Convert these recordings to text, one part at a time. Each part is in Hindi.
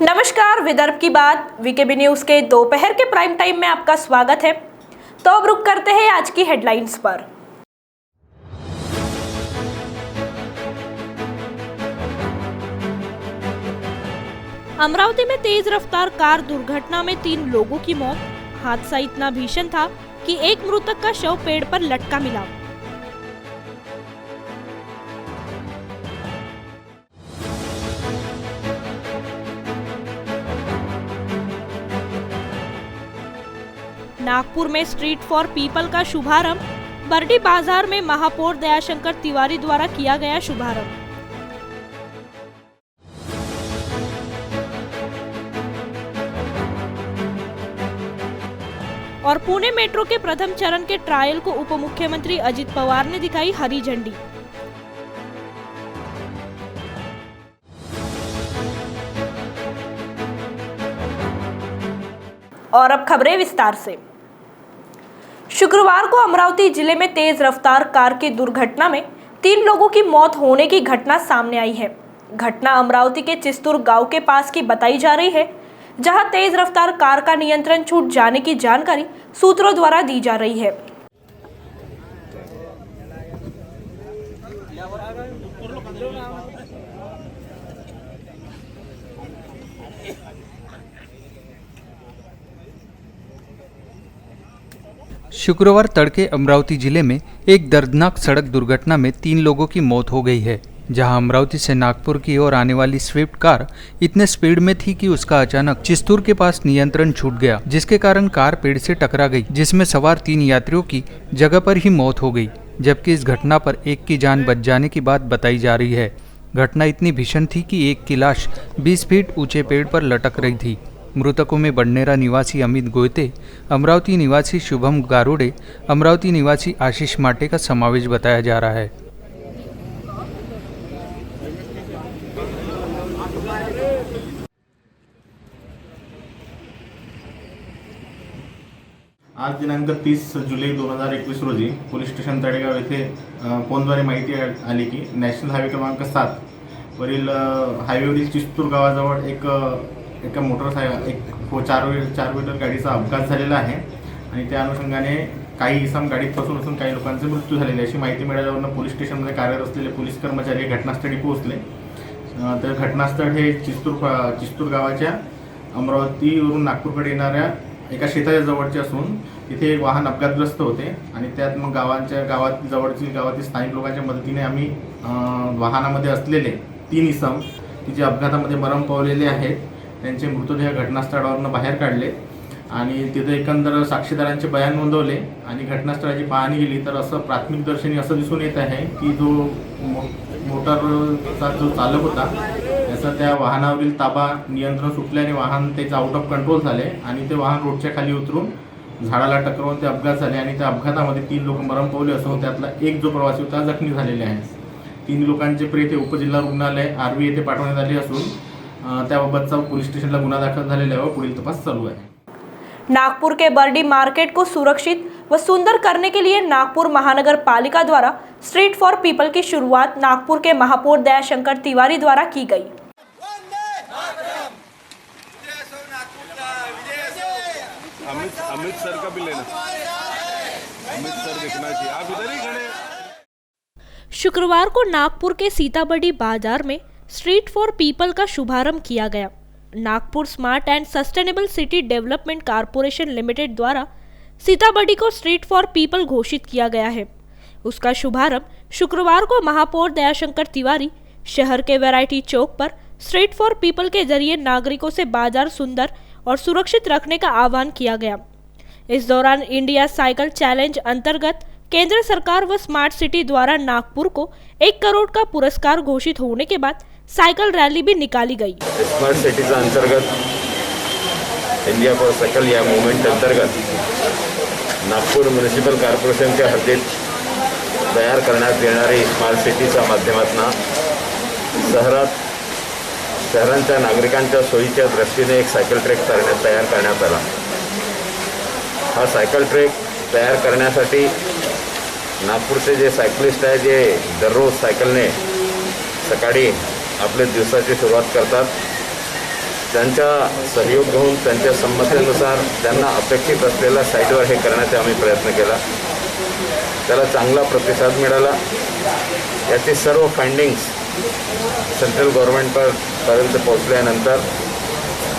नमस्कार, विदर्भ की बात वीकेबी न्यूज के दोपहर के प्राइम टाइम में आपका स्वागत है। तो अब रुक करते हैं आज की हेडलाइंस पर। अमरावती में तेज रफ्तार कार दुर्घटना में 3 लोगों की मौत। हादसा इतना भीषण था कि एक मृतक का शव पेड़ पर लटका मिला। नागपुर में स्ट्रीट फॉर पीपल का शुभारंभ। बरडी बाजार में महापौर दयाशंकर तिवारी द्वारा किया गया शुभारंभ। और पुणे मेट्रो के प्रथम चरण के ट्रायल को उप मुख्यमंत्री अजित पवार ने दिखाई हरी झंडी। और अब खबरें विस्तार से। शुक्रवार को अमरावती जिले में तेज रफ्तार कार की दुर्घटना में 3 लोगों की मौत होने की घटना सामने आई है। घटना अमरावती के चिस्तूर गांव के पास की बताई जा रही है, जहां तेज रफ्तार कार का नियंत्रण छूट जाने की जानकारी सूत्रों द्वारा दी जा रही है। शुक्रवार तड़के अमरावती जिले में एक दर्दनाक सड़क दुर्घटना में 3 लोगों की मौत हो गई है, जहां अमरावती से नागपुर की ओर आने वाली स्विफ्ट कार इतने स्पीड में थी कि उसका अचानक चिस्तूर के पास नियंत्रण छूट गया, जिसके कारण कार पेड़ से टकरा गई, जिसमें सवार 3 यात्रियों की जगह पर ही मौत हो गई, जबकि इस घटना पर एक की जान बच जाने की बात बताई जा रही है। घटना इतनी भीषण थी कि एक की लाश 20 फीट ऊंचे पेड़ पर लटक रही थी। मृतकों में बडनेरा निवासी अमित गोयते, अमरावती निवासी शुभम गारुडे, अमरावती निवासी आशीष माटे का समावेश बताया जा रहा है। आज दिनांक 30 जुलै 2021 रोजी पोलीस स्टेशन तळेगाव येथे फोनद्वारे माहिती आली की नॅशनल हायवे क्रमांक 7 वरील हायवेवरील चिस्तूर गावाजवळ एका मोटरसायकल 4 व्हीलर गाडीचा अपघात झालेला आहे आणि त्या अनुषंगाने काही इसम गाडीत फसून असून काही लोकांचे मृत्यू झालेले अशी माहिती मिळाल्यावरून पोलीस स्टेशनमध्ये कार्यरत असलेले पोलीस कर्मचारी घटनास्थळी पोहोचले। तर घटनास्थळ हे चिस्तूर गावाच्या अमरावतीवरून नागपूरकडे येणाऱ्या एका शेताच्या जवळचे असून तिथे वाहन अपघातग्रस्त होते आणि त्यात मग गावातील स्थानिक लोकांच्या मदतीने आम्ही वाहनामध्ये असलेले 3 इसम तिचे अपघातामध्ये मरण पावलेले आहेत त्यांचे मृतदेह घटनास्थळावरून बाहेर काढले आणि तिथे एकंदर साक्षीदारांचे बयान नोंदवले आणि घटनास्थळाची पाहणी केली तर असं प्राथमिक दर्शनी असं दिसून येत आहे की जो मोटारचा जो चालक होता त्याचा त्या वाहनावरील ताबा नियंत्रण सुटल्याने वाहन त्याचं आउट ऑफ कंट्रोल झाले आणि ते वाहन रोडच्या खाली उतरून झाडाला टकरावून ते अपघात झाले आणि त्या अपघातामध्ये 3 लोक मरण पावले असून त्यातला एक जो प्रवासी होता जखमी झालेले आहे। 3 लोकांचे प्रेत उपजिल्हा रुग्णालय आर्वी येथे पाठवण्यात आले असून त्याबाबतचा पोलीस स्टेशनला गुन्हा दाखल झालेला आहे व पुढील तपास चालू आहे। नागपुर के बरडी मार्केट को सुरक्षित व सुंदर करने के लिए नागपुर महानगर पालिका द्वारा स्ट्रीट फॉर पीपल की शुरुआत नागपुर के महापौर दयाशंकर तिवारी द्वारा की गई। अमित सर का भी लेना, अमित सर देखना चाहिए, आप इधर ही खड़े। शुक्रवार को नागपुर के सीताबर्डी बाजार में स्ट्रीट फॉर पीपल का शुभारंभ किया गया। Nagpur smart and sustainable city development corporation limited द्वारा सीताबर्डी को स्ट्रीट फॉर पीपल घोषित किया गया है। उसका शुभारंभ शुक्रवार को महापौर दयाशंकर तिवारी शहर के वैरायटी चौक पर स्ट्रीट फॉर पीपल के जरिए नागरिकों से बाजार सुंदर और सुरक्षित रखने का आह्वान किया गया। इस दौरान इंडिया साइकिल चैलेंज अंतर्गत केंद्र सरकार व स्मार्ट सिटी द्वारा नागपुर को 1 करोड़ का पुरस्कार घोषित होने के बाद साइकिल रैली भी निकाली गई। स्मार्ट सिटीचा अंतर्गत इंडिया फॉर सायकल या मूवमेंट अंतर्गत नागपूर म्युनिसिपल कॉर्पोरेशनच्या हद्दीत तयार करण्यात येणारी स्मार्ट सिटीच्या माध्यमातून शहरांच्या नागरिकांच्या सोयीच्या दृष्टीने एक सायकल ट्रॅक तयार करण्यात आला। हा सायकल ट्रॅक तयार करण्यासाठी नागपूरचे जे सायकलिस्ट आहे जे दररोज सायकलने सकाळी आपले दिवसाची सुरुवात करतात त्यांचा सहयोग घेऊन त्यांच्या संमतीनुसार त्यांना अपेक्षित असलेल्या साईटवर हे करण्याचा आम्ही प्रयत्न केला. त्याला चांगला प्रतिसाद मिळाला. याचे सर्व फाइंडिंग्स सेंट्रल गव्हर्नमेंटपर्यंत पोहोचल्यानंतर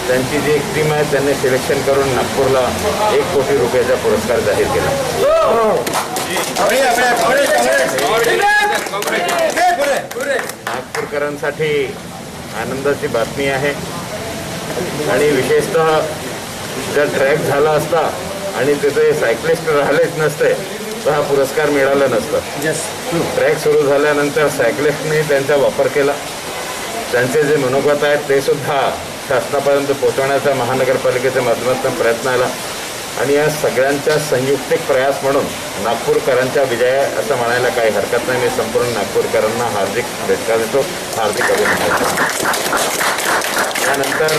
त्यांची जी एक टीम आहे त्यांनी सिलेक्शन करून नागपूरला 1 कोटी रुपयाचा पुरस्कार जाहीर केला. नागपूरकरांसाठी आनंदाची बातमी आहे आणि विशेषतः जर ट्रॅक झाला असता आणि तिथे सायक्लिस्ट राहिलेच नसते तर हा पुरस्कार मिळाला नसता. ट्रॅक सुरू झाल्यानंतर सायक्लिस्टने त्यांचा वापर केला. त्यांचे जे मनोगत आहेत ते सुद्धा शासनापर्यंत पोहोचवण्याचा महानगरपालिकेच्या माध्यमातून प्रयत्न आला आणि या सगळ्यांचा संयुक्तिक प्रयास म्हणून नागपूरकरांचा विजय असं म्हणायला काही हरकत नाही. मी संपूर्ण नागपूरकरांना हार्दिक शुभेच्छा देतो, हार्दिक अभिनंदन. त्यानंतर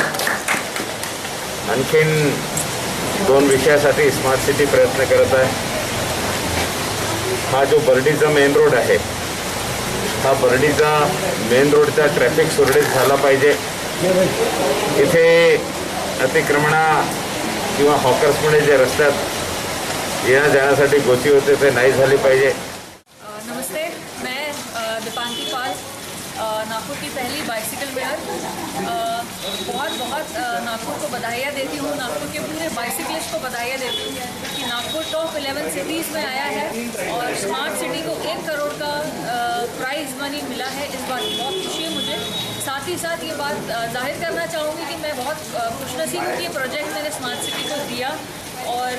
आणखीन 2 विषयासाठी स्मार्ट सिटी प्रयत्न करत आहे. हा जो बर्डीचा मेन रोड आहे, हा बर्डीचा मेन रोडचा ट्रॅफिक सुरळीत झाला पाहिजे. इथे अतिक्रमणा किंवा हॉकर्समुळे जे रस्त्यात येण्या जाण्यासाठी गोची होते ते नाही झाली पाहिजे. नमस्ते, मैं दीपांकी पाल, नागपुर की पहली बाइसिकल मेयर। बहुत नागपुर को बधाइयाँ देती हूँ, नागपुर के पूरे बाइसिकलिस्ट को बधाइयाँ देती हूँ कि नागपुर टॉप 11 सिटीज़ में आया है और स्मार्ट सिटी को 1 करोड़ का प्राइज़ मनी मिला है। इस बात की बहुत खुशी है मुझे। साथ ही साथ ये बात जाहिर करना चाहूँगी कि मैं बहुत खुशनसीब हूँ कि ये प्रोजेक्ट मैंने स्मार्ट सिटी को दिया और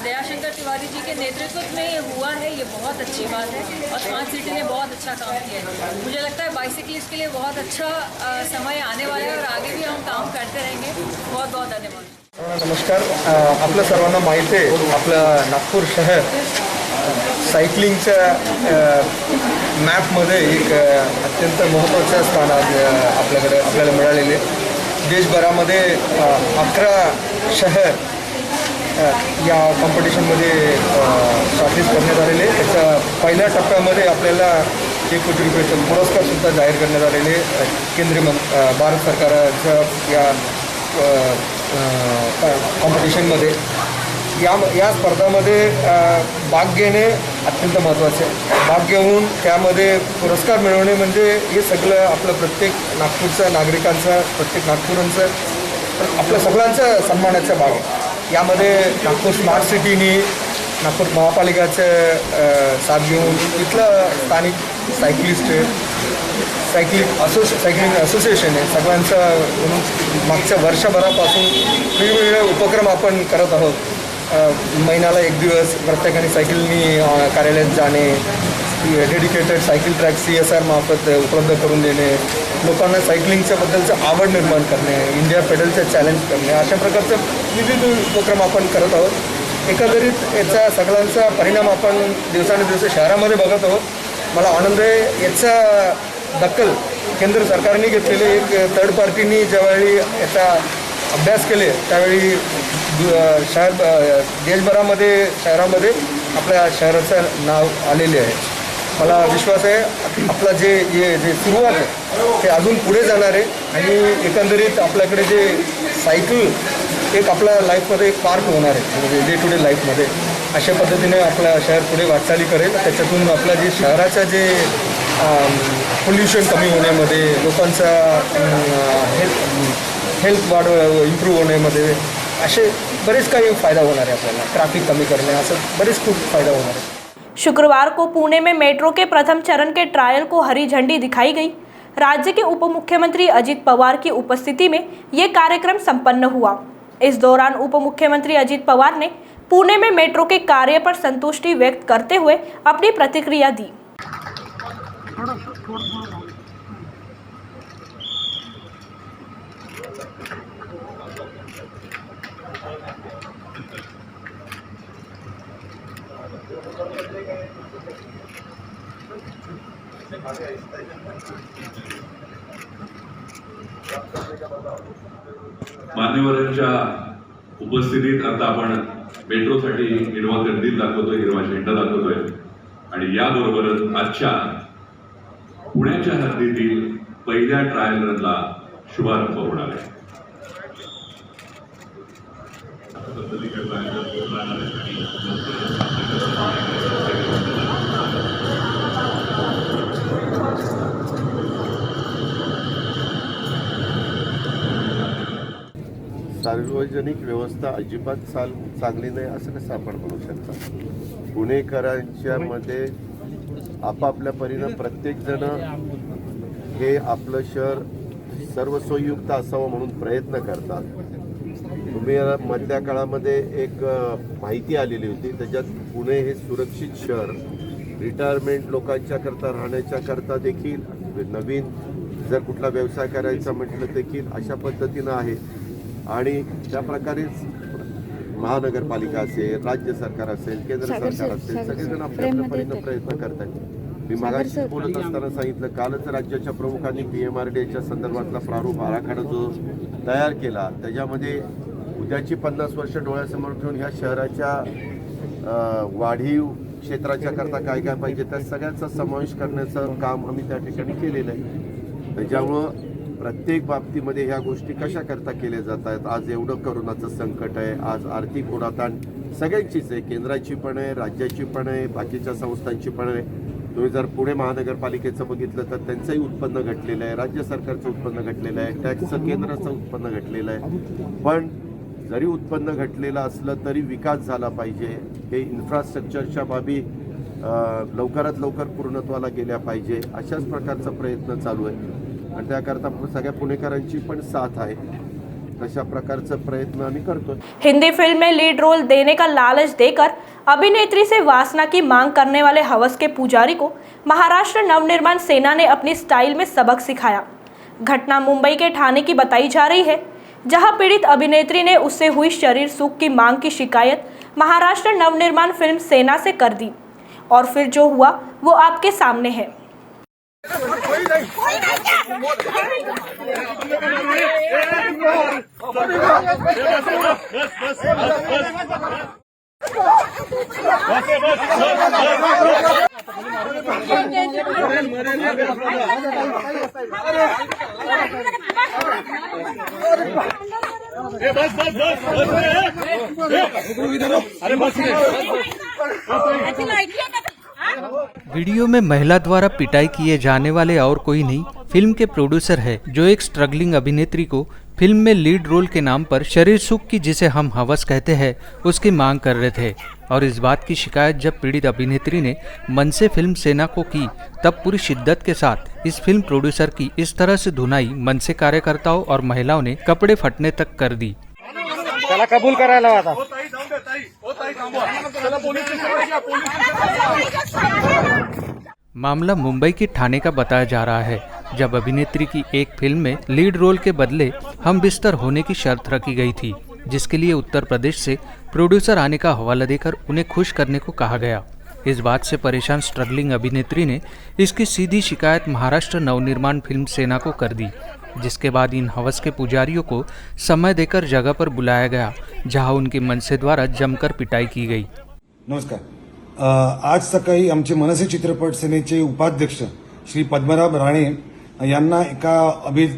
दयाशंकर तिवारी जी के नेतृत्व में ये हुआ है। ये बहुत अच्छी बात है और स्मार्ट सिटी ने बहुत अच्छा काम किया है। मुझे लगता है बाइसिकलिस्ट के लिए बहुत अच्छा समय आने वाला है और आगे भी हम काम करते रहेंगे। बहुत बहुत धन्यवाद। नमस्कार, आपल्या सर्वांना माहिती आहे आपलं नागपूर शहर सायकलिंगच्या मॅपमध्ये एक अत्यंत महत्त्वाचं स्थान आपल्याला मिळालेले. देशभरामध्ये 11 शहर या कॉम्पिटिशनमध्ये शॉर्टलिस्ट करण्यात आलेले. त्याच्या पहिल्या टप्प्यामध्ये आपल्याला 1 कोटी रुपयाचं पुरस्कारसुद्धा जाहीर करण्यात आलेले. केंद्रीय भारत सरकारच्या या कॉम्पिटिशनमध्ये या स्पर्धामध्ये भाग घेणे अत्यंत महत्त्वाचे आहे. भाग घेऊन त्यामध्ये पुरस्कार मिळवणे म्हणजे हे सगळं आपलं प्रत्येक नागपूरचं नागरिकांचं, प्रत्येक नागपूरांचं, आपल्या सगळ्यांचं सन्मानाचा भाग आहे. यामध्ये नागपूर स्मार्ट सिटीनी नागपूर महापालिकाचं साथ घेऊन इथलं स्थानिक सायकलिंग असोसिएशन आहे सगळ्यांचं म्हणून मागच्या वर्षभरापासून वेगवेगळे उपक्रम आपण करत आहोत. महिन्याला 1 दिवस प्रत्येकाने सायकलनी कार्यालयात जाणे, डेडिकेटेड सायकल ट्रॅक CSR मार्फत उपलब्ध करून देणे, लोकांना सायकलिंगच्या बद्दलचं आवड निर्माण करणे, इंडिया पेडलचं चॅलेंज करणे, अशा प्रकारचे विविध उपक्रम आपण करत आहोत. एकंदरीत याचा सगळ्यांचा परिणाम आपण दिवसानुदिवस शहरामध्ये बघत आहोत. मला आनंद आहे. याचा दखल केंद्र सरकारने घेतलेले एक थर्ड पार्टीनी ज्यावेळी याचा अभ्यास केले त्यावेळी देशभरामध्ये शहरामध्ये आपल्या शहराचं नाव आलेले आहे. मला विश्वास आहे आपला जे सुरुवात आहे ते अजून पुढे जाणार आहे आणि एकंदरीत आपल्याकडे जे सायकल एक आपल्या लाईफमध्ये एक पार्ट होणार आहे, म्हणजे डे टू डे लाईफमध्ये. अशा पद्धतीने आपलं शहर पुढे वाटचाली करेल. त्याच्यातून आपलं जे शहराचं जे पोल्युशन कमी होण्यामध्ये, लोकांचा हेल्थ इम्प्रूव्ह होण्यामध्ये असे बरेच काही फायदा होणार आहे. आपल्याला ट्रैफिक कमी करने असं बरेच खूप फायदा होणार है। शुक्रवार को पुणे में मेट्रो के प्रथम चरण के ट्रायल को हरी झंडी दिखाई गई। राज्य के उप मुख्यमंत्री अजित पवार की उपस्थिति में ये कार्यक्रम संपन्न हुआ। इस दौरान उप मुख्यमंत्री अजित पवार ने पुणे में मेट्रो के कार्य पर संतुष्टि व्यक्त करते हुए अपनी प्रतिक्रिया दी। मान्यवरांच्या उपस्थितीत आता आपण मेट्रोसाठी हिरवा कंदील दाखवतोय, हिरवा झेंडा दाखवतोय आणि याबरोबरच आजच्या पुण्याच्या हद्दीतील पहिल्या ट्रायल रनला शुभारंभ होणार आहे। पद्धतीकडे होत राहणार आहे आणि लवकरच आपल्याकडे सार्वजनिक व्यवस्था अजिबात चांगली नाही असं कसं आपण म्हणू शकता. पुणेकरांच्या मध्ये आपापल्या परीनं प्रत्येकजण हे आपलं शहर सर्वसोययुक्त असावं म्हणून प्रयत्न करतात. तुम्ही मधल्या काळामध्ये एक माहिती आलेली होती, त्याच्यात पुणे हे सुरक्षित शहर, रिटायरमेंट लोकांच्या करता राहण्याच्या करता देखील, नवीन जर कुठला व्यवसाय करायचा म्हटलं देखील अशा पद्धतीनं आहे. आणि त्या प्रकारेच महानगरपालिका असेल, राज्य सरकार असेल, केंद्र सरकार असेल, सगळेजण आपल्या आपल्या परीनं प्रयत्न करतात. मी मगाशी बोलत असताना सांगितलं, कालच राज्याच्या प्रमुखांनी PMRDAच्या संदर्भातला प्रारूप आराखडा जो तयार केला, त्याच्यामध्ये उद्याची 50 वर्ष डोळ्यासमोर ठेवून ह्या शहराच्या वाढीव क्षेत्राच्या करता काय काय पाहिजे त्या सगळ्याचा समावेश करण्याचं काम आम्ही त्या ठिकाणी केलेलं आहे. त्याच्यामुळं प्रत्येक बाबतीमध्ये ह्या गोष्टी कशा करता केल्या जात आहेत. आज एवढं करोनाचं संकट आहे, आज आर्थिक ओढाताण सगळ्यांचीच आहे, केंद्राची पण आहे, राज्याची पण आहे, बाकीच्या संस्थांची पण आहे. तुम्ही जर पुणे महानगरपालिकेचं बघितलं तर त्यांचंही उत्पन्न घटलेलं आहे, राज्य सरकारचं उत्पन्न घटलेलं आहे, टॅक्सचं केंद्राचं उत्पन्न घटलेलं आहे. पण जरी उत्पन्न घटलेलं असलं तरी विकास झाला पाहिजे. हे इन्फ्रास्ट्रक्चरच्या बाबी लवकरात लवकर पूर्णत्वाला गेल्या पाहिजे, अशाच प्रकारचा प्रयत्न चालू आहे. आणि त्याकरता सगळ्या पुणेकरांची पण साथ आहे. तशा प्रकारचा प्रयत्न आम्ही करतो. हिंदी फिल्म में लीड रोल देने का लालच देकर अभिनेत्री से वासना की मांग करने वाले हवस के पुजारी को महाराष्ट्र नवनिर्माण सेना ने अपनी स्टाइल में सबक सिखाया। घटना मुंबई के ठाणे की बताई जा रही है, जहां पीड़ित अभिनेत्री ने उससे हुई शरीर सुख की मांग की शिकायत महाराष्ट्र नवनिर्माण फिल्म सेना से कर दी और फिर जो हुआ वो आपके सामने है। वीडियो में महिला द्वारा पिटाई किए जाने वाले और कोई नहीं, फिल्म के प्रोड्यूसर है, जो एक स्ट्रगलिंग अभिनेत्री को फिल्म में लीड रोल के नाम पर शरीर सुख की, जिसे हम हवस कहते हैं, उसकी मांग कर रहे थे। और इस बात की शिकायत जब पीड़ित अभिनेत्री ने मन से फिल्म सेना को की, तब पूरी शिद्दत के साथ इस फिल्म प्रोड्यूसर की इस तरह से धुनाई मन से कार्यकर्ताओं और महिलाओं ने कपड़े फटने तक कर दी। त्याला कबूल करायला आता मामला मुंबई के ठाणे का बताया जा रहा है, जब अभिनेत्री की एक फिल्म में लीड रोल के बदले हम बिस्तर होने की शर्त रखी गई थी, जिसके लिए उत्तर प्रदेश से प्रोड्यूसर आने का हवाला देकर उन्हें खुश करने को कहा गया। इस बात से परेशान स्ट्रगलिंग अभिनेत्री ने इसकी सीधी शिकायत महाराष्ट्र नवनिर्माण फिल्म सेना को कर दी, जिसके बाद इन हवस के पुजारियों को समय देकर जगह पर बुलाया गया, जहां उनके मनसे द्वारा जमकर पिटाई की गई। नमस्कार. आज सकाळी आमचे मनसे चित्रपट सेनेचे उपाध्यक्ष श्री पद्मनाभ राणे यांना एका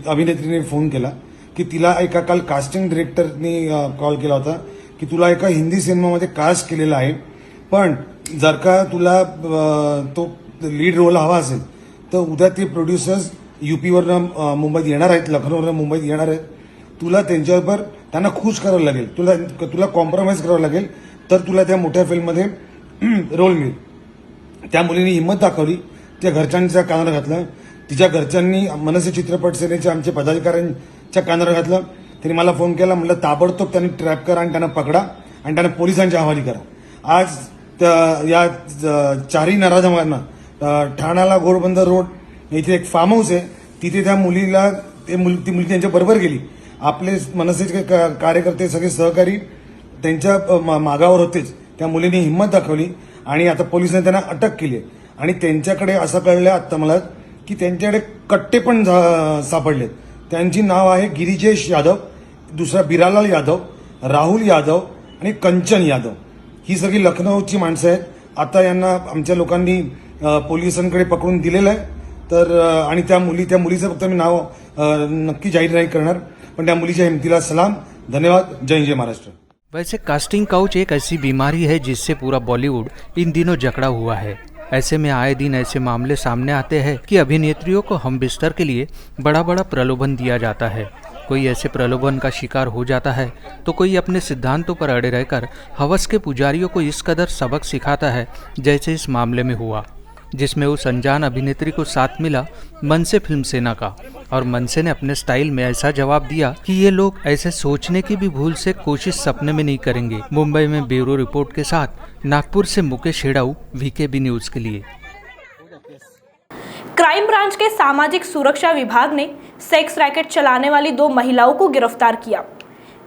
अभिनेत्रीने फोन केला की तिला एका काल कास्टिंग डिरेक्टरनी कॉल केला होता की तुला एका हिंदी सिनेमामध्ये कास्ट केलेला आहे, पण जर का तुला तो लीड रोल हवा असेल तर उद्या ते प्रोड्युसर्स UPवरनं मुंबईत येणार आहेत, लखनौवरनं मुंबईत येणार आहेत. तुला त्यांच्याबरोबर त्यांना खुश करावं लागेल, तुला कॉम्प्रोमाइज करावं लागेल, तर तुला त्या मोठ्या फिल्ममध्ये रोल मिळेल. त्या मुलीने हिंमत दाखवली, त्या घरच्यांच्या कानावर घातलं. तिच्या घरच्यांनी मनसे चित्रपट सेनेच्या आमच्या पदाधिकाऱ्यांच्या कानावर घातलं. त्यांनी मला फोन केला, म्हटलं ताबडतोब त्यांनी ट्रॅप करा आणि त्यांना पकडा आणि त्यांना पोलिसांच्या हवाली करा. आज या चारही नराधमांना ठाण्याला घोडबंदर रोड इथे एक फार्म हाऊस आहे, तिथे त्या मुलीला ती मुलगी त्यांच्या बरोबर गेली. आपले मनसेचे कार्यकर्ते सगळे सहकारी त्यांच्या मागावर होतेच. त्या मुलीने हिंमत दाखवली आणि आता पोलिसांनी त्यांना अटक केली. आणि त्यांच्याकडे असं कळलं आता मला की त्यांच्याकडे कट्टे पण सापडलेत. त्यांची नाव आहे गिरिजेश यादव, दुसरा बिरालाल यादव, राहुल यादव आणि कंचन यादव. ही सगळी लखनौची माणसं आहेत. आता यांना आमच्या लोकांनी पोलिसांकडे पकडून दिलेलं आहे. तर आणि त्या मुलीचं फक्त मी नाव नक्की जाहीर नाही करणार, पण त्या मुलीच्या हिमतीला सलाम, धन्यवाद. जय जय महाराष्ट्र. वैसे कास्टिंग काउच एक ऐसी बीमारी है जिससे पूरा बॉलीवुड इन दिनों जकड़ा हुआ है। ऐसे में आए दिन ऐसे मामले सामने आते हैं कि अभिनेत्रियों को हम बिस्तर के लिए बड़ा बड़ा प्रलोभन दिया जाता है। कोई ऐसे प्रलोभन का शिकार हो जाता है तो कोई अपने सिद्धांतों पर अड़े रहकर हवस के पुजारियों को इस कदर सबक सिखाता है, जैसे इस मामले में हुआ, जिसमें उस अनजान अभिनेत्री को साथ मिला मनसे फिल्म सेना का, और मनसे ने अपने स्टाइल में ऐसा जवाब दिया कि ये लोग ऐसे सोचने की भी भूल से कोशिश सपने में नहीं करेंगे। मुंबई में ब्यूरो रिपोर्ट के साथ नागपुर से मुकेश हेड़ाऊ, वीकेबी न्यूज के लिए। क्राइम ब्रांच के सामाजिक सुरक्षा विभाग ने सेक्स रैकेट चलाने वाली 2 महिलाओं को गिरफ्तार किया।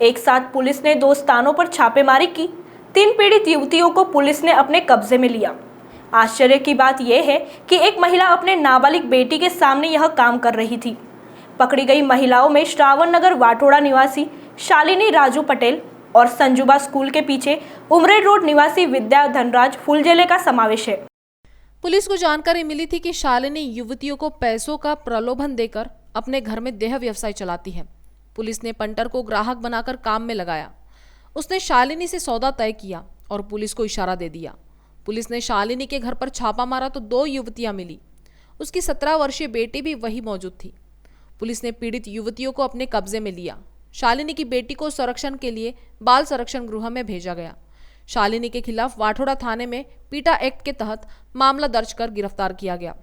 एक साथ पुलिस ने 2 स्थानों पर छापेमारी की। 3 पीड़ित युवतियों को पुलिस ने अपने कब्जे में लिया। आश्चर्य की बात यह है कि एक महिला अपने नाबालिग बेटी के सामने यह काम कर रही थी। पकड़ी गई महिलाओं में श्रावण नगर वाटोड़ा निवासी शालिनी राजू पटेल और संजुबा स्कूल के पीछे उमरेड रोड निवासी विद्या धनराज फुलजेले का समावेश है। पुलिस को जानकारी मिली थी कि शालिनी युवतियों को पैसों का प्रलोभन देकर अपने घर में देह व्यवसाय चलाती है। पुलिस ने पंटर को ग्राहक बनाकर काम में लगाया। उसने शालिनी से सौदा तय किया और पुलिस को इशारा दे दिया। पुलिस ने शालिनी के घर पर छापा मारा तो 2 युवतियां मिली। उसकी 17 वर्षीय बेटी भी वही मौजूद थी। पुलिस ने पीड़ित युवतियों को अपने कब्जे में लिया। शालिनी की बेटी को संरक्षण के लिए बाल संरक्षण गृह में भेजा गया। शालिनी के खिलाफ वाठोड़ा थाने में पीटा एक्ट के तहत मामला दर्ज कर गिरफ्तार किया गया।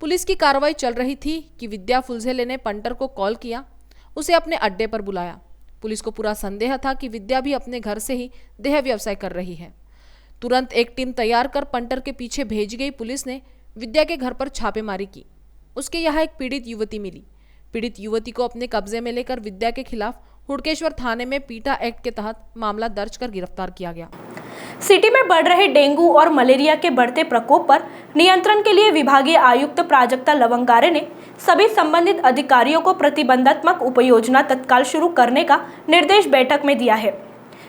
पुलिस की कार्रवाई चल रही थी कि विद्या फुलझेले ने पंटर को कॉल किया, उसे अपने अड्डे पर बुलाया। पुलिस को पूरा संदेह था कि विद्या भी अपने घर से ही देह व्यवसाय कर रही है। तुरंत एक टीम तैयार कर पंटर के पीछे भेज गई पुलिस ने विद्या के घर पर छापेमारी की। उसके यहाँ एक पीड़ित युवती मिली। पीड़ित युवती को अपने कब्जे में लेकर विद्या के खिलाफ हुड़केश्वर थाने में पीटा एक्ट के तहत मामला दर्ज कर गिरफ्तार किया गया। सिटी में बढ़ रहे डेंगू और मलेरिया के बढ़ते प्रकोप पर नियंत्रण के लिए विभागीय आयुक्त प्राजक्ता लवंगारे ने सभी संबंधित अधिकारियों को प्रतिबंधात्मक उपयोजना तत्काल शुरू करने का निर्देश बैठक में दिया है।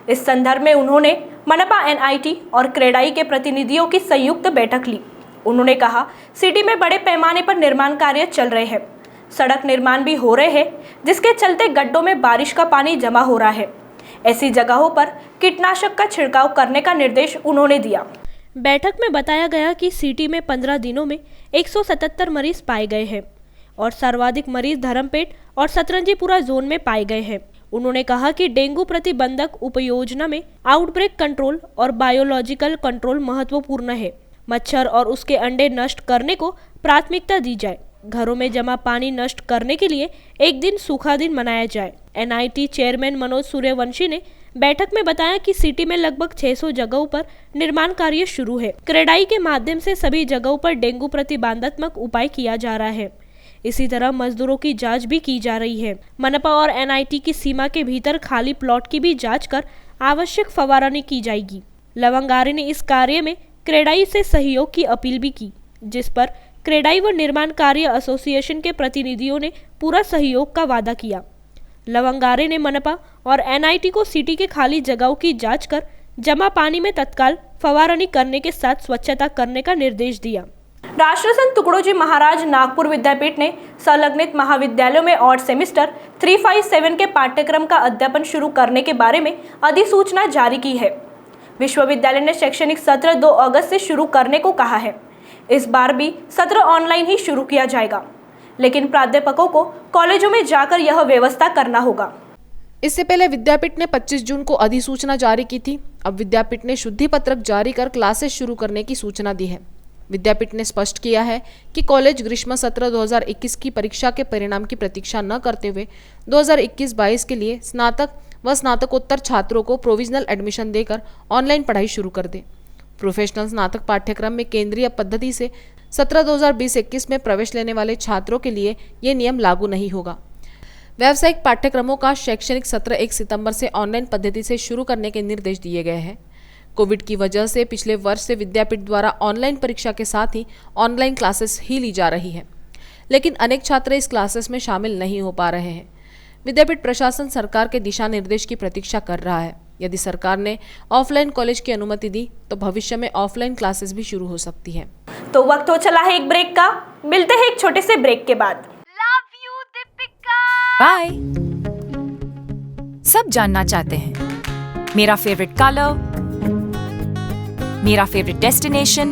इस संदर्भ में उन्होंने मनपा, एनआईटी और क्रेडाई के प्रतिनिधियों की संयुक्त बैठक ली। उन्होंने कहा, सिटी में बड़े पैमाने पर निर्माण कार्य चल रहे हैं। सड़क निर्माण भी हो रहे हैं, जिसके चलते गड्ढों में बारिश का पानी जमा हो रहा है। ऐसी जगहों पर कीटनाशक का छिड़काव करने का निर्देश उन्होंने दिया। बैठक में बताया गया कि सिटी में 15 दिनों में 177 मरीज पाए गए हैं और सर्वाधिक मरीज धर्मपेट और सतरंजीपुरा जोन में पाए गए हैं। उन्होंने कहा कि डेंगू प्रतिबंधक उपयोजना में आउटब्रेक कंट्रोल और बायोलॉजिकल कंट्रोल महत्वपूर्ण है। मच्छर और उसके अंडे नष्ट करने को प्राथमिकता दी जाए। घरों में जमा पानी नष्ट करने के लिए एक दिन सूखा दिन मनाया जाए। एनआईटी चेयरमैन मनोज सूर्यवंशी ने बैठक में बताया कि सिटी में लगभग 600 जगहों पर निर्माण कार्य शुरू है। क्रेडाई के माध्यम से सभी जगहों पर डेंगू प्रतिबंधात्मक उपाय किया जा रहा है। इसी तरह मजदूरों की जांच भी की जा रही है। मनपा और एनआईटी की सीमा के भीतर खाली प्लॉट की भी जांच कर आवश्यक फवारनी की जाएगी। लवंगारे ने इस कार्य में क्रेडाई से सहयोग की अपील भी की, जिस पर क्रेडाई व निर्माण कार्य एसोसिएशन के प्रतिनिधियों ने पूरा सहयोग का वादा किया। लवंगारे ने मनपा और एनआईटी को सिटी के खाली जगहों की जांच कर जमा पानी में तत्काल फवारनी करने के साथ स्वच्छता करने का निर्देश दिया। राष्ट्रसंत तुकडोजी महाराज नागपुर विद्यापीठ ने संलग्नित महाविद्यालयों में ऑड सेमेस्टर 357 के पाठ्यक्रम का अध्यापन शुरू करने के बारे में अधिसूचना जारी की है। विश्वविद्यालय ने शैक्षणिक सत्र 2 अगस्त से शुरू करने को कहा है। इस बार भी सत्र ऑनलाइन ही शुरू किया जाएगा, लेकिन प्राध्यापकों को कॉलेजों में जाकर यह व्यवस्था करना होगा। इससे पहले विद्यापीठ ने 25 जून को अधिसूचना जारी की थी। अब विद्यापीठ ने शुद्धि पत्रक जारी कर क्लासेस शुरू करने की सूचना दी है। विद्यापीठ ने स्पष्ट किया है कि कॉलेज ग्रीष्म सत्र 2021 की परीक्षा के परिणाम की प्रतीक्षा न करते हुए 2021-22 के लिए स्नातक व स्नातकोत्तर छात्रों को प्रोविजनल एडमिशन देकर ऑनलाइन पढ़ाई शुरू कर दे। प्रोफेशनल स्नातक पाठ्यक्रम में केंद्रीय पद्धति से सत्र 2020-21 में प्रवेश लेने वाले छात्रों के लिए ये नियम लागू नहीं होगा। व्यावसायिक पाठ्यक्रमों का शैक्षणिक सत्र 1 सितंबर से ऑनलाइन पद्धति से शुरू करने के निर्देश दिए गए हैं। कोविड की वजह से पिछले वर्ष से विद्यापीठ द्वारा ऑनलाइन परीक्षा के साथ ही ऑनलाइन क्लासेस ही ली जा रही है, लेकिन अनेक छात्र इस क्लासेस में शामिल नहीं हो पा रहे हैं। विद्यापीठ प्रशासन सरकार के दिशा निर्देश की प्रतीक्षा कर रहा है। यदि सरकार ने ऑफलाइन कॉलेज की अनुमति दी तो भविष्य में ऑफलाइन क्लासेस भी शुरू हो सकती है। तो वक्त हो चला है एक ब्रेक का। मिलते हैं एक छोटे से ब्रेक के बाद। Love you Deepika. बाय। सब जानना चाहते हैं मेरा फेवरेट कलर, मेरा फेवरेट डेस्टिनेशन,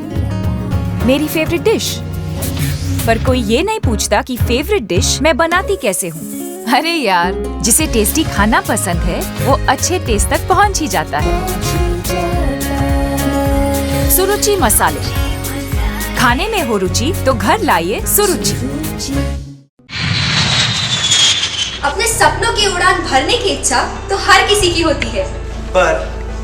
मेरी फेवरेट डिश। पर कोई ये नहीं पूछता कि फेवरेट डिश मैं बनाती कैसे हूँ। अरे यार, जिसे टेस्टी खाना पसंद है वो अच्छे टेस्ट तक पहुँच ही जाता है। सुरुचि मसाले, खाने में हो रुचि तो घर लाइए सुरुचि। अपने सपनों की उड़ान भरने की इच्छा तो हर किसी की होती है, पर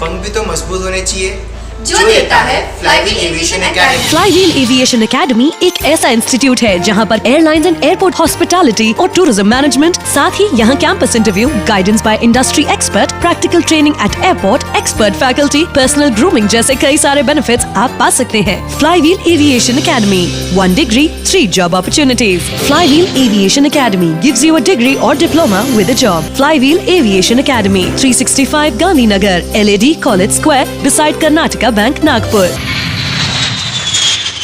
पंख भी तो मजबूत होने चाहिए जो देता है flywheel aviation academy. Flywheel aviation academy एक ऐसा इंस्टीट्यूट है जहां पर एयरलाइंस एंड एयरपोर्ट हॉस्पिटैलिटी और टूरिज्म मैनेजमेंट, साथ ही यहां campus interview, guidance by industry expert, practical training at airport, expert faculty, personal grooming जैसे कई सारे बेनिफिट्स आप पा सकते हैं। Flywheel aviation academy, 1 degree, 3 job opportunities. Flywheel Aviation Academy gives you a degree or diploma with a job. Flywheel Aviation Academy, 365 Gandhinagar, LAD College Square, beside Karnataka bank Nagpur.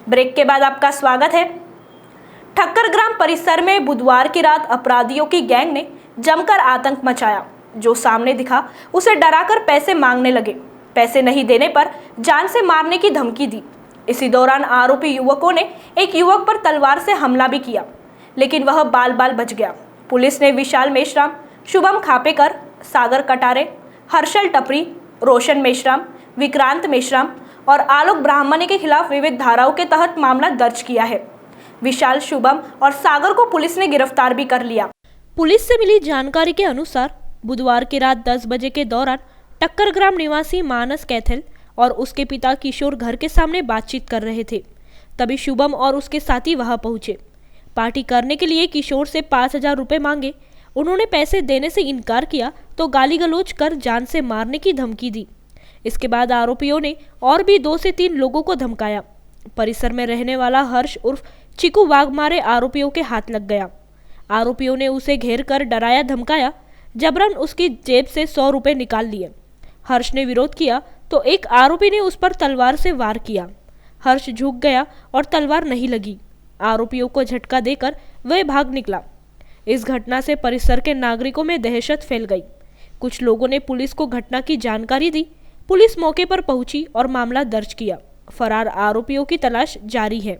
Break के बाद आपका स्वागत है। ठक्कर ग्राम परिसर में बुधवार की रात अपराधियों की गैंग ने जमकर आतंक मचाया। जो सामने दिखा उसे डराकर पैसे मांगने लगे। पैसे नहीं देने पर जान से मारने की धमकी दी। इसी दौरान आरोपी युवकों ने एक युवक पर तलवार से हमला भी किया, लेकिन वह बाल बाल बच गया। पुलिस ने विशाल मेश्राम, शुभम खापेकर, सागर कटारे, हर्षल टपरी, रोशन मेश्राम, विक्रांत मेश्राम और आलोक ब्राह्मणी के खिलाफ विविध धाराओं के तहत मामला दर्ज किया है। विशाल, शुभम और सागर को पुलिस ने गिरफ्तार भी कर लिया। पुलिस से मिली जानकारी के अनुसार बुधवार की रात 10 बजे के दौरान टक्कर ग्राम निवासी मानस कैथल और उसके पिता किशोर घर के सामने बातचीत कर रहे थे। तभी शुभम और उसके साथी वहां पहुंचे। पार्टी करने के लिए किशोर से 5,000 रुपये मांगे। उन्होंने पैसे देने से इनकार किया तो गाली गलौज कर जान से मारने की धमकी दी। इसके बाद आरोपियों ने और भी 2 से 3 लोगों को धमकाया। परिसर में रहने वाला हर्ष उर्फ चिकू वाघमारे आरोपियों के हाथ लग गया। आरोपियों ने उसे घेर कर डराया धमकाया। जबरन उसकी जेब से 100 रुपये निकाल लिए। हर्ष ने विरोध किया तो एक आरोपी ने उस पर तलवार से वार किया। हर्ष झुक गया और तलवार नहीं लगी। आरोपियों को झटका देकर वह भाग निकला। इस घटना से परिसर के नागरिकों में दहशत फैल गई। कुछ लोगों ने पुलिस को घटना की जानकारी दी। पुलिस मौके पर पहुंची और मामला दर्ज किया। फरार आरोपियों की तलाश जारी है।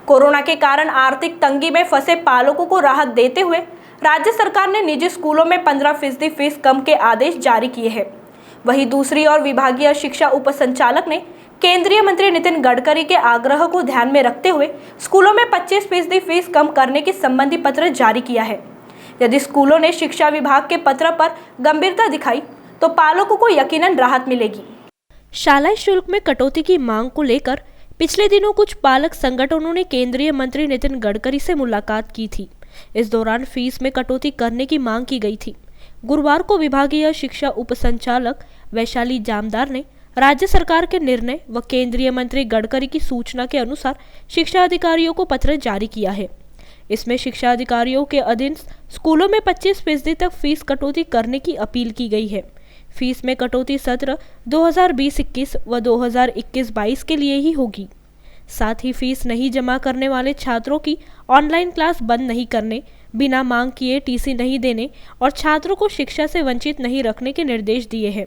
कोरोना के कारण आर्थिक तंगी में फंसे पालकों को राहत देते हुए राज्य सरकार ने निजी स्कूलों में 15% फीस कम के आदेश जारी किए हैं। वहीं दूसरी ओर विभागीय शिक्षा उप संचालक ने केंद्रीय मंत्री नितिन गडकरी के आग्रह को ध्यान में रखते हुए स्कूलों में 25% फीस कम करने की संबंधी पत्र जारी किया है। यदि स्कूलों ने शिक्षा विभाग के पत्र पर गंभीरता दिखाई तो पालकों को यकीनन राहत मिलेगी। शाला शुल्क में कटौती की मांग को लेकर पिछले दिनों कुछ पालक संगठनों ने केंद्रीय मंत्री नितिन गडकरी से मुलाकात की थी। इस दौरान फीस में कटौती करने की मांग की गई थी। गुरुवार को विभागीय शिक्षा उप संचालक वैशाली जामदार ने राज्य सरकार के निर्णय व केंद्रीय मंत्री गडकरी की सूचना के अनुसार शिक्षा अधिकारियों को पत्र जारी किया है। इसमें शिक्षा अधिकारियों के अधीन स्कूलों में 25% तक फीस कटौती करने की अपील की गई है। फीस में कटौती सत्र 2020-21 व 2021-22 के लिए ही होगी। साथ ही फीस नहीं जमा करने वाले छात्रों की ऑनलाइन क्लास बंद नहीं करने, बिना मांग किए टीसी नहीं देने और छात्रों को शिक्षा से वंचित नहीं रखने के निर्देश दिए हैं।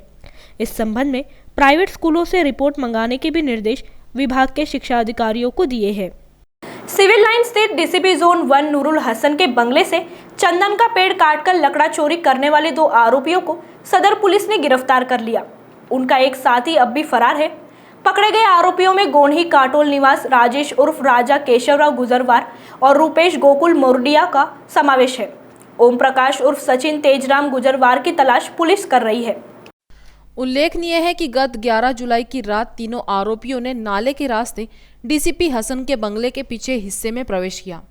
इस संबंध में प्राइवेट स्कूलों से रिपोर्ट मंगाने के भी निर्देश विभाग के शिक्षा अधिकारियों को दिए हैं। सिविल लाइन स्थित डीसीपी जोन 1 नूरुल हसन के बंगले से चंदन का पेड़ काटकर लकड़ा चोरी करने वाले 2 आरोपियों को सदर पुलिस ने गिरफ्तार कर लिया। उनका एक साथी अब भी फरार है। पकड़े गए आरोपियों में गोन्ही काटोल निवास राजेश उर्फ राजा केशवराव गुजरवार और रूपेश गोकुल मोरडिया का समावेश है। ओम प्रकाश उर्फ सचिन तेजराम गुजरवार की तलाश पुलिस कर रही है। उल्लेखनीय है कि गत 11 जुलाई की रात तीनों आरोपियों ने नाले के रास्ते डीसीपी हसन के बंगले के पीछे हिस्से में प्रवेश किया।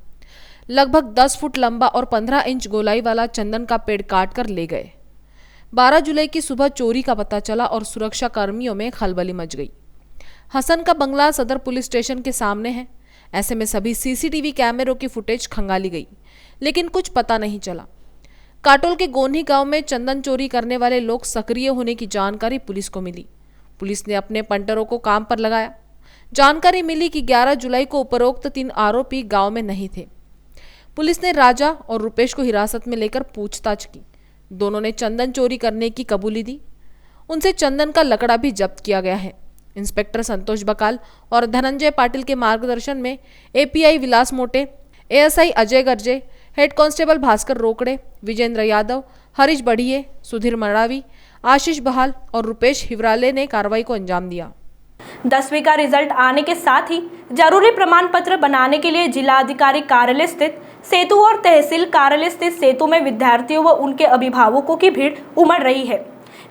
लगभग 10 फुट लंबा और 15 इंच गोलाई वाला चंदन का पेड़ काटकर ले गए। 12 जुलाई की सुबह चोरी का पता चला और सुरक्षा कर्मियों में खलबली मच गई। हसन का बंगला सदर पुलिस स्टेशन के सामने है। ऐसे में सभी सीसीटीवी कैमरों की फुटेज खंगाली गई, लेकिन कुछ पता नहीं चला। काटोल के गोन्ही गांव में चंदन चोरी करने वाले लोग सक्रिय होने की जानकारी पुलिस को मिली। पुलिस ने अपने पंटरों को काम पर लगाया। जानकारी मिली कि 11 जुलाई को उपरोक्त 3 आरोपी गांव में नहीं थे। पुलिस ने राजा और रुपेश को हिरासत में लेकर पूछताछ की। दोनों ने चंदन चोरी करने की कबूली दी। उनसे चंदन का लकड़ा भी जब्त किया गया है। इंस्पेक्टर संतोष बकाल और धनंजय पाटिल के मार्गदर्शन में API Vilas Mote, ASI Ajay Garje, head constable Bhaskar Rokade, Vijendra Yadav, Harish Badhiye, Sudhir Maravi, आशीष बहाल और रुपेश हिवराले ने कार्रवाई को अंजाम दिया। 10वीं का रिजल्ट आने के साथ ही जरूरी प्रमाण पत्र बनाने के लिए जिला अधिकारी कार्यालय स्थित सेतु और तहसील कार्यालय स्थित सेतु में विद्यार्थियों व उनके अभिभावकों की भीड़ उमड़ रही है।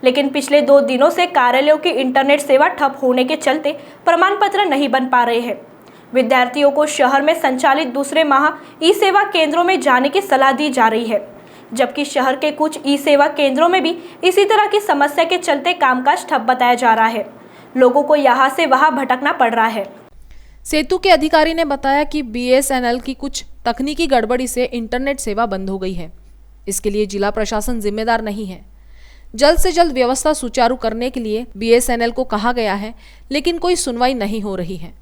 लेकिन पिछले 2 दिनों से कार्यालयों की इंटरनेट सेवा ठप होने के चलते प्रमाण पत्र नहीं बन पा रहे हैं। विद्यार्थियों को शहर में संचालित दूसरे महा ई सेवा केंद्रों में जाने की सलाह दी जा रही है, जबकि शहर के कुछ ई सेवा केंद्रों में भी इसी तरह की समस्या के चलते कामकाज ठप बताया जा रहा है। लोगों को यहाँ से वहाँ भटकना पड़ रहा है। सेतु के अधिकारी ने बताया कि बीएसएनएल की कुछ तकनीकी गड़बड़ी से इंटरनेट सेवा बंद हो गई है। इसके लिए जिला प्रशासन जिम्मेदार नहीं है। जल्द से जल्द व्यवस्था सुचारू करने के लिए बीएसएनएल को कहा गया है, लेकिन कोई सुनवाई नहीं हो रही है।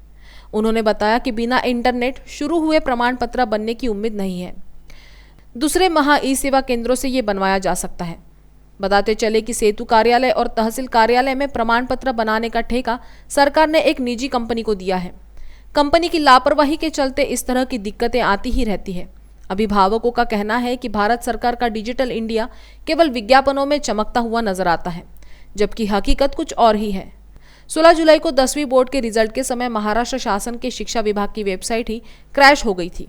उन्होंने बताया कि बिना इंटरनेट शुरू हुए प्रमाण पत्र बनने की उम्मीद नहीं है। दूसरे महा ई सेवा केंद्रों से ये बनवाया जा सकता है। बताते चले कि सेतु कार्यालय और तहसील कार्यालय में प्रमाण पत्र बनाने का ठेका सरकार ने एक निजी कंपनी को दिया है। कंपनी की लापरवाही के चलते इस तरह की दिक्कतें आती ही रहती है। अभिभावकों का कहना है कि भारत सरकार का डिजिटल इंडिया केवल विज्ञापनों में चमकता हुआ नजर आता है, जबकि हकीकत कुछ और ही है। 16 जुलाई को 10वीं बोर्ड के रिजल्ट के समय महाराष्ट्र शासन के शिक्षा विभाग की वेबसाइट ही क्रैश हो गई थी।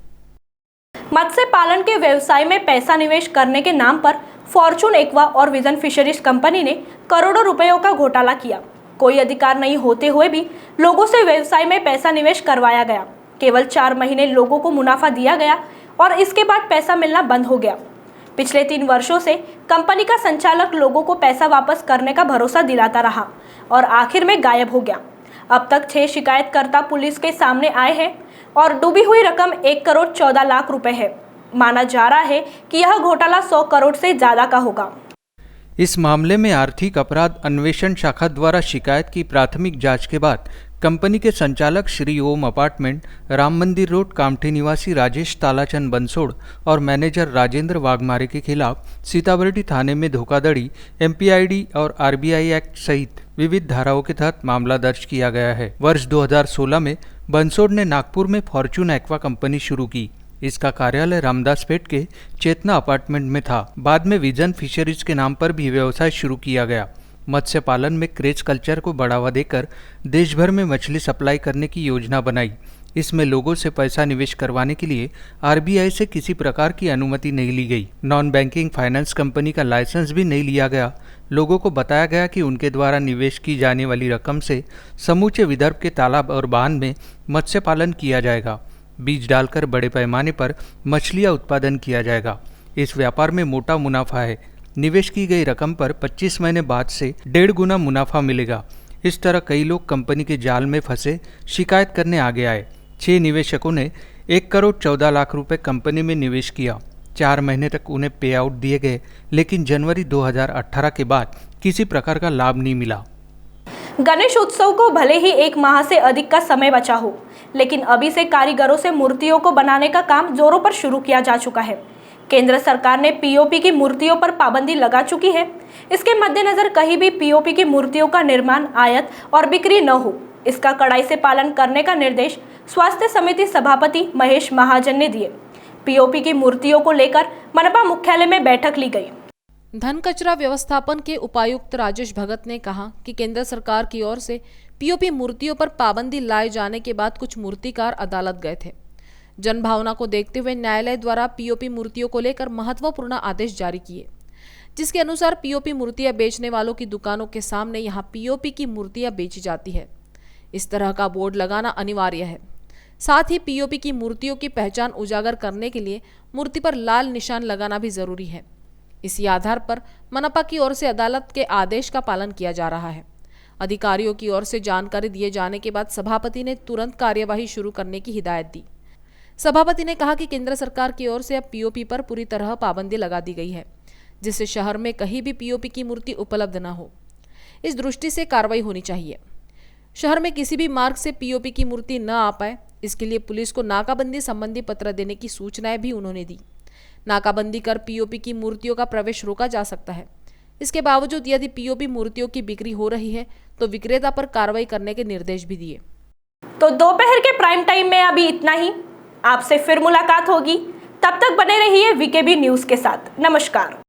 मत्स्य पालन के व्यवसाय में पैसा निवेश करने के नाम पर फॉर्चून एक्वा और विजन फिशरीज कंपनी ने करोड़ों रुपयों का घोटाला किया। कोई अधिकार नहीं होते हुए भी लोगों से व्यवसाय में पैसा निवेश करवाया गया। केवल 4 महीने लोगों को मुनाफा दिया गया और इसके बाद पैसा मिलना बंद हो गया। पिछले 3 वर्षों से कंपनी का संचालक लोगों को पैसा वापस करने का भरोसा दिलाता रहा और आखिर में गायब हो गया। अब तक 6 शिकायतकर्ता पुलिस के सामने आए हैं और डूबी हुई रकम 1 करोड़ 14 लाख रुपए है। माना जा रहा है कि यह घोटाला 100 करोड़ से ज्यादा का होगा। इस मामले में आर्थिक अपराध अन्वेषण शाखा द्वारा शिकायत की प्राथमिक जांच के बाद कंपनी के संचालक श्री ओम अपार्टमेंट, राम मंदिर रोड, कामठी निवासी राजेश तालाचंद बंसोड़ और मैनेजर राजेंद्र वाघमारे के खिलाफ सीताबर्डी थाने में धोखाधड़ी, एमपीआईडी और आरबीआई एक्ट सहित विविध धाराओं के तहत मामला दर्ज किया गया है। वर्ष 2016 में बंसोड़ ने नागपुर में फॉर्चून एक्वा कंपनी शुरू की। इसका कार्यालय रामदासपेट के चेतना अपार्टमेंट में था। बाद में विजन फिशरीज के नाम पर भी व्यवसाय शुरू किया गया। मत्स्य पालन में क्रेज कल्चर को बढ़ावा देकर देश भर में मछली सप्लाई करने की योजना बनाई। इसमें लोगों से पैसा निवेश करवाने के लिए आरबीआई से किसी प्रकार की अनुमति नहीं ली गई। नॉन बैंकिंग फाइनेंस कंपनी का लाइसेंस भी नहीं लिया गया। लोगों को बताया गया कि उनके द्वारा निवेश की जाने वाली रकम से समूचे विदर्भ के तालाब और बांध में मत्स्य पालन किया जाएगा। बीज डालकर बड़े पैमाने पर मछलियां उत्पादन किया जाएगा। इस व्यापार में मोटा मुनाफा है। निवेश की गई रकम पर 25 महीने बाद से 1.5 गुना मुनाफा मिलेगा। इस तरह कई लोग कंपनी के जाल में फंसे शिकायत करने आगे आए। 6 निवेशकों ने 1 करोड़ 14 लाख रुपए कंपनी में निवेश किया। 4 महीने तक उन्हें पे आउट दिए गए, लेकिन जनवरी 2018 के बाद किसी प्रकार का लाभ नहीं मिला। गणेश उत्सव को भले ही 1 माह से अधिक का समय बचा हो, लेकिन अभी से कारीगरों से मूर्तियों को बनाने का काम जोरों पर शुरू किया जा चुका है। केंद्र सरकार ने पीओपी की मूर्तियों पर पाबंदी लगा चुकी है। इसके मद्देनजर कहीं भी पीओपी की मूर्तियों का निर्माण, आयात और बिक्री न हो, इसका कड़ाई से पालन करने का निर्देश स्वास्थ्य समिति सभापति महेश महाजन ने दिए। पीओपी की मूर्तियों को लेकर मनपा मुख्यालय में बैठक ली गई। धन कचरा व्यवस्थापन के उपायुक्त राजेश भगत ने कहा कि केंद्र सरकार की ओर से पीओपी मूर्तियों पर पाबंदी लाए जाने के बाद कुछ मूर्तिकार अदालत गए थे। जनभावना को देखते हुए न्यायालय द्वारा पीओपी मूर्तियों को लेकर महत्वपूर्ण आदेश जारी किए, जिसके अनुसार पीओपी मूर्तियां बेचने वालों की दुकानों के सामने यहां पीओपी की मूर्तियां बेची जाती है। इस तरह का बोर्ड लगाना अनिवार्य है। साथ ही पीओपी की मूर्तियों की पहचान उजागर करने के लिए मूर्ति पर लाल निशान लगाना भी जरूरी है। इसी आधार पर मनपा की ओर से अदालत के आदेश का पालन किया जा रहा है। अधिकारियों की ओर से जानकारी दिए जाने के बाद सभापति ने तुरंत कार्यवाही शुरू करने की हिदायत दी। सभापति ने कहा कि केंद्र सरकार की ओर से अब पीओपी पर पूरी तरह पाबंदी लगा दी गई है, जिससे शहर में कहीं भी पीओपी की मूर्ति उपलब्ध न हो। इस दृष्टि से कार्रवाई होनी चाहिए। शहर में किसी भी मार्ग से पीओपी की मूर्ति न आ पाए, इसके लिए पुलिस को नाकाबंदी संबंधी पत्र देने की सूचनाएं भी उन्होंने दी। नाकाबंदी कर पीओपी की मूर्तियों का प्रवेश रोका जा सकता है। इसके बावजूद यदि पीओपी मूर्तियों की बिक्री हो रही है तो विक्रेता पर कार्रवाई करने के निर्देश भी दिए। तो दोपहर के प्राइम टाइम में अभी इतना ही। आपसे फिर मुलाकात होगी, तब तक बने रहिए वीकेबी न्यूज़ के साथ। नमस्कार।